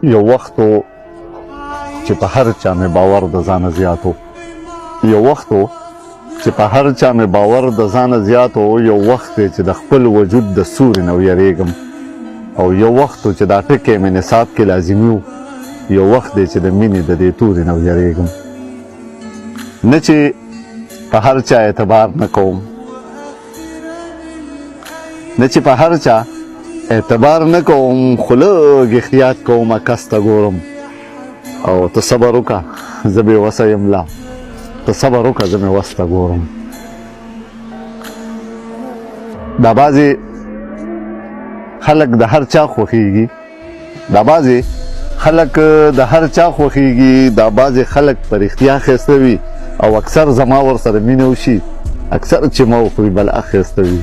یو وخت و چې په هر چا مې باور د ځانه زیات و یو وخت و چې په هر چا مې باور د ځانه زیات و یو وخت چې د خپل وجود د سوري نه ویریږم او یو وخت چې دا ټکی مې نصاب کې لازمي و یو وخت دی چې د مینې د دې تورې نه ویریږم نه چې په هر چا اعتبار نه کوم نه چې په هر چا اعتبار نه کوم خو لږ احتیاط کوم کس ته ګورم او ته صبر وکړه زه بې وسه یم لا ته صبر وکړه زه مې وس ته ګورم دا بعضې خلک د هر چا خوښېږي دا بعضې خلک د هر چا خوښېږي دا بعضې خلک په رښتیا ښایسته وي او اکثر زما ورسره مینه وشي اکثر چې ما وخوري بل ښایسته وي